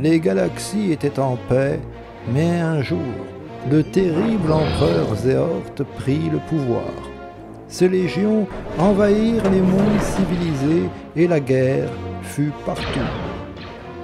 les galaxies étaient en paix, mais un jour, le terrible empereur Zéorth prit le pouvoir. Ses légions envahirent les mondes civilisés et la guerre fut partout.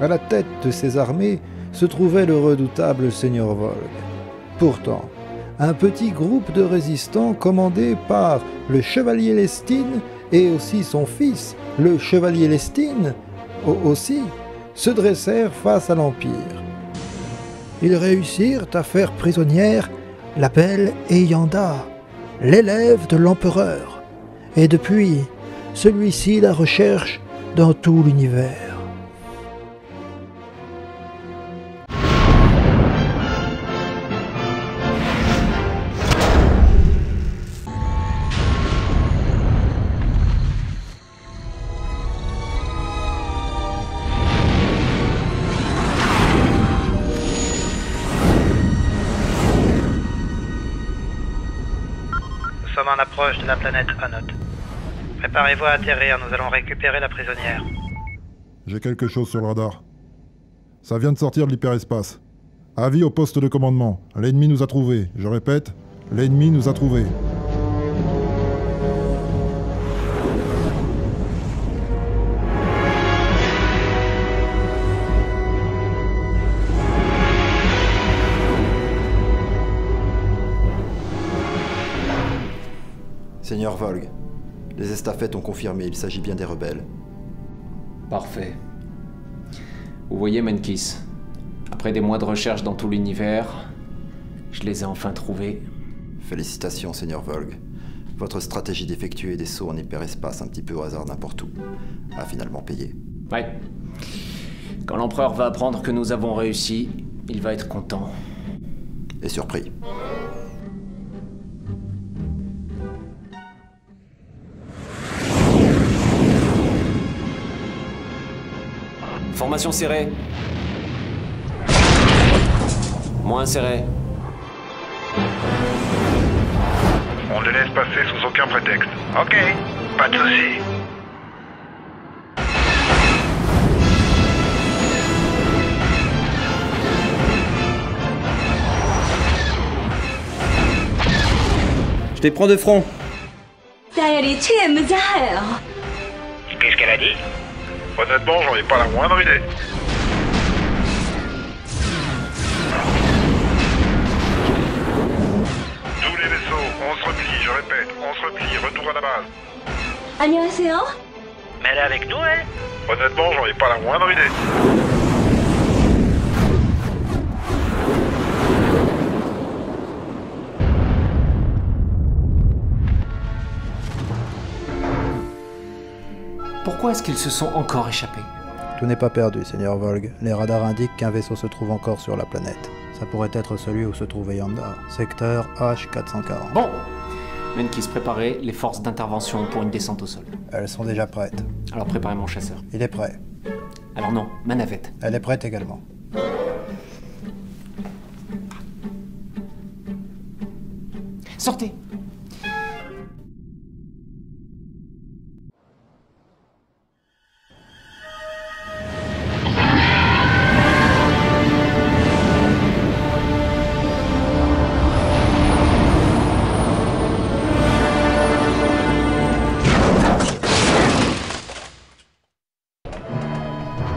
À la tête de ces armées se trouvait le redoutable Seigneur Volg. Pourtant, un petit groupe de résistants commandé par le chevalier Lestine et aussi son fils, le chevalier Lestine, aussi, se dressèrent face à l'Empire. Ils réussirent à faire prisonnière la belle Eyanda, l'élève de l'empereur, et depuis, celui-ci la recherche dans tout l'univers. Nous sommes en approche de la planète Onot. Préparez-vous à atterrir, nous allons récupérer la prisonnière. J'ai quelque chose sur le radar. Ça vient de sortir de l'hyperespace. Avis au poste de commandement. L'ennemi nous a trouvés. Je répète, l'ennemi nous a trouvés. Seigneur Volg, les estafettes ont confirmé, il s'agit bien des rebelles. Parfait. Vous voyez, Menkis, après des mois de recherche dans tout l'univers, je les ai enfin trouvés. Félicitations, Seigneur Volg. Votre stratégie d'effectuer des sauts en hyperespace un petit peu au hasard n'importe où a finalement payé. Ouais. Quand l'empereur va apprendre que nous avons réussi, il va être content. Et surpris. Formation serrée. Moins serrée. On les laisse passer sous aucun prétexte. Ok, pas de soucis. Je les prends de front. Qu'est-ce qu'elle a dit? Honnêtement, j'en ai pas la moindre idée. Tous les vaisseaux, on se replie, je répète, on se replie, retour à la base. Mais elle est avec nous, elle? Honnêtement, j'en ai pas la moindre idée. Pourquoi est-ce qu'ils se sont encore échappés? Tout n'est pas perdu, Seigneur Volg. Les radars indiquent qu'un vaisseau se trouve encore sur la planète. Ça pourrait être celui où se trouve Eyanda, secteur H440. Bon, Menkis, préparez les forces d'intervention pour une descente au sol. Elles sont déjà prêtes. Alors préparez mon chasseur. Il est prêt. Alors non, ma navette. Elle est prête également. Sortez!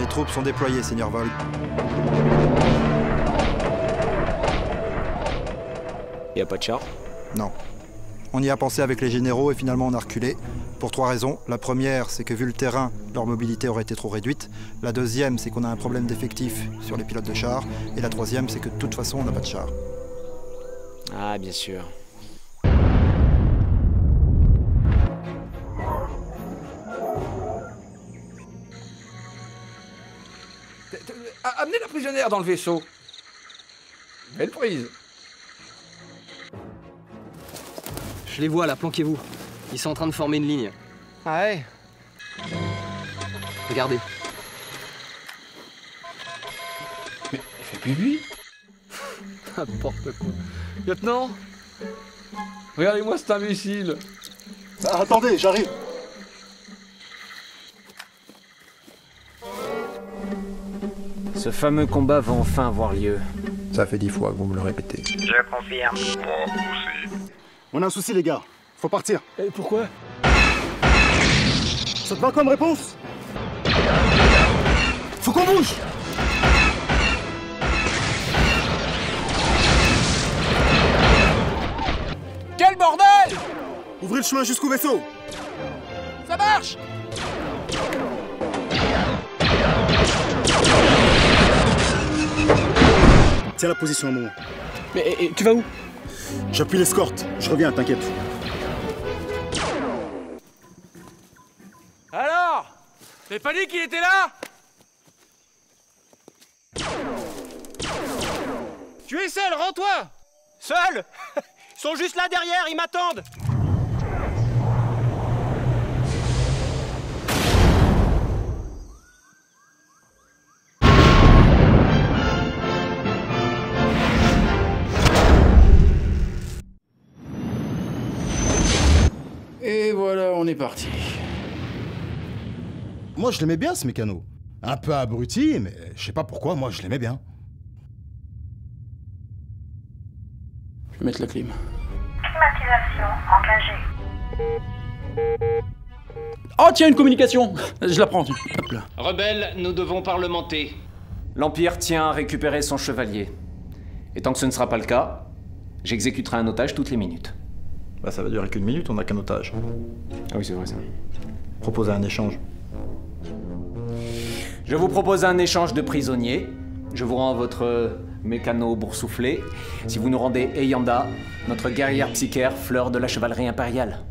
Les troupes sont déployées, Seigneur Volg. Y a pas de char? Non. On y a pensé avec les généraux et finalement on a reculé. Pour 3 raisons. La première, c'est que vu le terrain, leur mobilité aurait été trop réduite. La deuxième, c'est qu'on a un problème d'effectif sur les pilotes de chars. Et la troisième, c'est que de toute façon, on n'a pas de char. Ah, bien sûr. Amenez la prisonnière dans le vaisseau. Belle prise. Je les vois là, planquez-vous. Ils sont en train de former une ligne. Ah ouais. Regardez. Mais il fait plus lui. N'importe quoi. Lieutenant, regardez-moi cet imbécile. Ah, attendez, j'arrive. Ce fameux combat va enfin avoir lieu. Ça fait 10 fois que vous me le répétez. Je confirme. Moi aussi. On a un souci, les gars. Faut partir. Et pourquoi? Ça te va comme réponse? Faut qu'on bouge! Quel bordel! Ouvrez le chemin jusqu'au vaisseau! Ça marche! Tiens la position un moment. Mais tu vas où? J'appuie l'escorte. Je reviens, t'inquiète. Alors? T'avais pas dit qu'il était là? Tu es seul, rends-toi! Seul? Ils sont juste là derrière, ils m'attendent. Et voilà, on est parti. Moi, je l'aimais bien, ce mécano. Un peu abruti, mais je sais pas pourquoi, moi, je l'aimais bien. Je vais mettre la clim. Climatisation engagée. Oh tiens, une communication. Je la prends, tiens. Hop là. Rebelles, nous devons parlementer. L'Empire tient à récupérer son chevalier. Et tant que ce ne sera pas le cas, j'exécuterai un otage toutes les minutes. Bah ça va durer qu'une minute, on n'a qu'un otage. Ah oui, c'est vrai ça. Proposer un échange. Je vous propose un échange de prisonniers. Je vous rends votre mécano boursouflé. Si vous nous rendez Eyanda, notre guerrière psychière, fleur de la chevalerie impériale.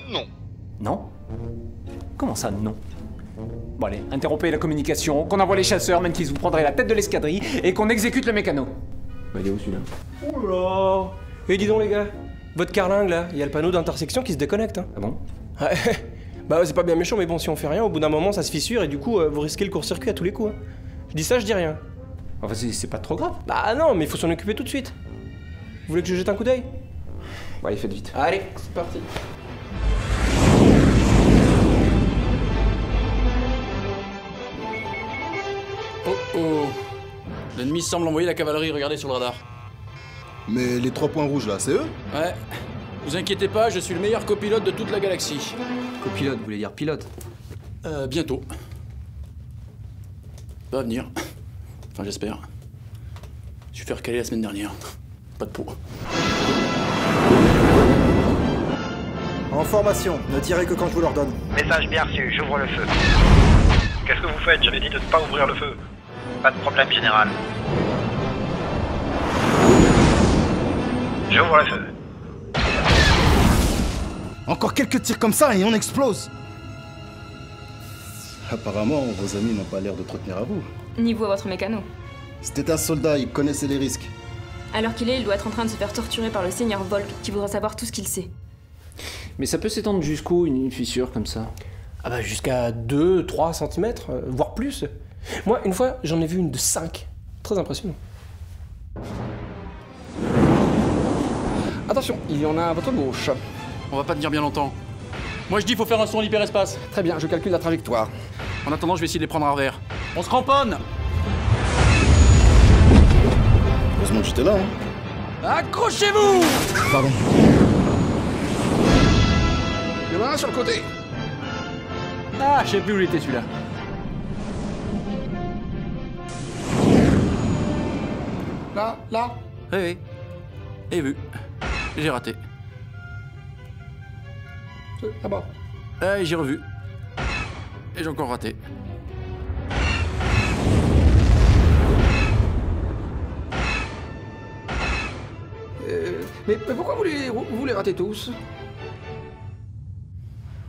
Non. Non? Comment ça, non? Bon allez, interrompez la communication, qu'on envoie les chasseurs, même qu'ils vous prendraient la tête de l'escadrille, et qu'on exécute le mécano. Bah il est où celui-là? Oula. Et dis donc les gars, votre carlingue là, il y a le panneau d'intersection qui se déconnecte. Hein. Ah bon? Ouais. Bah ouais, c'est pas bien méchant, mais bon, si on fait rien, au bout d'un moment ça se fissure et du coup vous risquez le court-circuit à tous les coups. Hein. Je dis ça, je dis rien. Enfin c'est pas trop grave. Bah non, mais il faut s'en occuper tout de suite. Vous voulez que je jette un coup d'œil? Bon allez, faites vite. Allez, c'est parti. Oh oh. L'ennemi semble envoyer la cavalerie, regardez sur le radar. Mais les 3 points rouges, là, c'est eux? Ouais. Vous inquiétez pas, je suis le meilleur copilote de toute la galaxie. Copilote, vous voulez dire pilote? Bientôt. Ça va venir. Enfin, j'espère. Je suis fait recaler la semaine dernière. Pas de peau. En formation, ne tirez que quand je vous l'ordonne. Message bien reçu, j'ouvre le feu. Qu'est-ce que vous faites? J'avais dit de ne pas ouvrir le feu. Pas de problème, général. J'ouvre le feu. Encore quelques tirs comme ça et on explose! Apparemment, vos amis n'ont pas l'air de trop tenir à vous. Niveau votre mécano. C'était un soldat, il connaissait les risques. Alors qu'il est, il doit être en train de se faire torturer par le seigneur Volk, qui voudra savoir tout ce qu'il sait. Mais ça peut s'étendre jusqu'où, une fissure comme ça? Ah bah jusqu'à 2-3 cm, voire plus. Moi, une fois, j'en ai vu une de 5. Très impressionnant. Attention, il y en a à votre gauche. On va pas tenir bien longtemps. Moi je dis faut faire un saut en hyperespace. Très bien, je calcule la trajectoire. En attendant, je vais essayer de les prendre à revers. On se cramponne! Heureusement que j'étais là, hein. Accrochez-vous! Pardon. Il y en a un sur le côté. Ah, je sais plus où il était celui-là. Là. Oui, oui. Et vu. J'ai raté. Là-bas. Et j'ai revu. Et j'ai encore raté. Mais pourquoi vous les ratez tous? Vous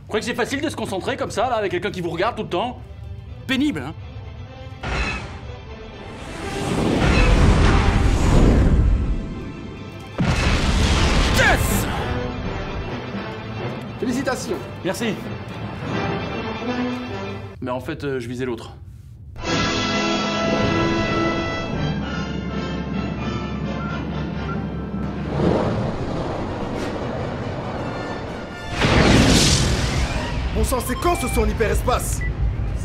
croyez que c'est facile de se concentrer comme ça, là, avec quelqu'un qui vous regarde tout le temps? Pénible, hein? Yes! Félicitations. Merci. Mais en fait, je visais l'autre. sang, c'est quand ce son hyperespace?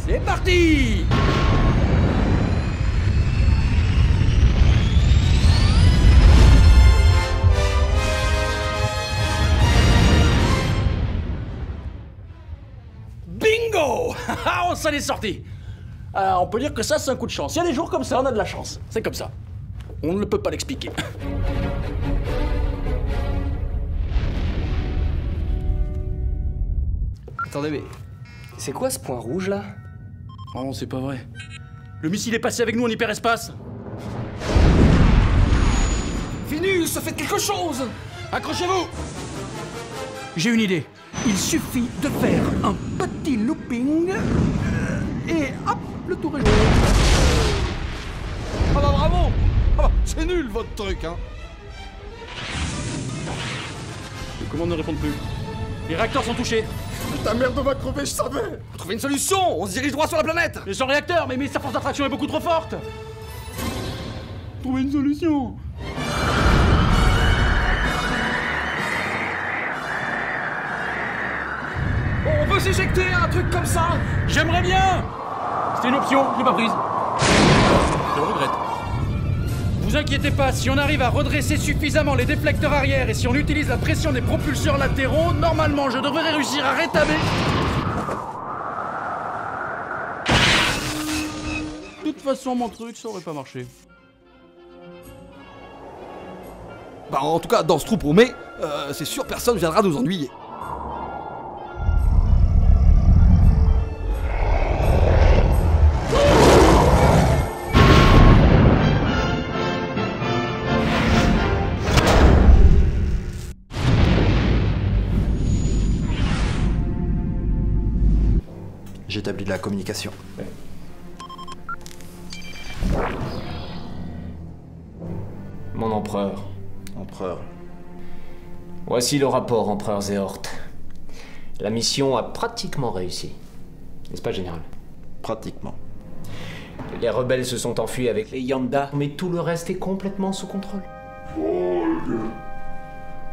C'est parti! Bingo! On s'en est sorti! On peut dire que ça, c'est un coup de chance. Il y a des jours comme ça, on a de la chance. C'est comme ça. On ne peut pas l'expliquer. Attendez, mais c'est quoi ce point rouge là? Oh non, c'est pas vrai. Le missile est passé avec nous en hyperespace. Vénus, faites quelque chose! Accrochez-vous! J'ai une idée. Il suffit de faire un petit looping et hop, le tour est joué. Ah bah bravo! Ah bah, c'est nul votre truc, hein! Les commandes ne répondent plus. Les réacteurs sont touchés. Ta merde va crever, je savais! Faut trouver une solution! On se dirige droit sur la planète! Mais sans réacteur, mais sa force d'attraction est beaucoup trop forte. Trouvez une solution. On peut s'éjecter, un truc comme ça! J'aimerais bien. C'était une option, je l'ai pas prise. Je le regrette. Vous inquiétez pas, si on arrive à redresser suffisamment les déflecteurs arrière et si on utilise la pression des propulseurs latéraux, normalement je devrais réussir à rétablir... De toute façon, mon truc, ça aurait pas marché. Bah en tout cas, dans ce trou paumé, c'est sûr personne viendra nous ennuyer. J'établis de la communication. Mon empereur. Empereur. Voici le rapport, empereur Zéort. La mission a pratiquement réussi. N'est-ce pas, général? Pratiquement. Les rebelles se sont enfuis avec les Yanda, mais tout le reste est complètement sous contrôle. Volg,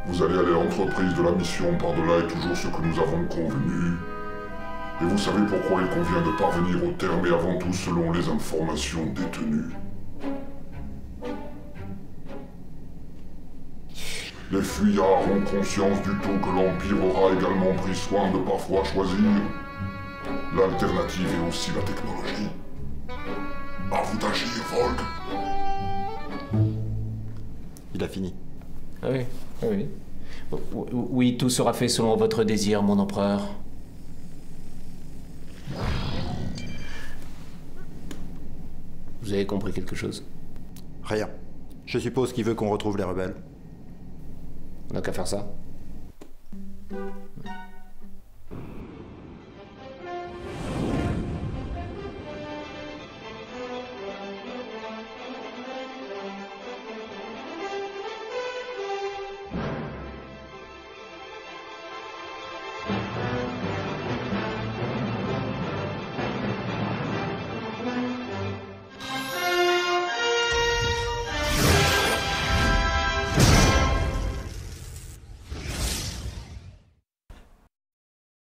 vous allez à l'entreprise de la mission par-delà et toujours ce que nous avons convenu. Et vous savez pourquoi il convient de parvenir au terme et avant tout selon les informations détenues. Les fuyards ont conscience du tout que l'Empire aura également pris soin de parfois choisir. L'alternative est aussi la technologie. À vous d'agir, Volg. Il a fini. Ah oui, ah oui. Oui, tout sera fait selon votre désir, mon empereur. Vous avez compris quelque chose? Rien. Je suppose qu'il veut qu'on retrouve les rebelles. On n'a qu'à faire ça.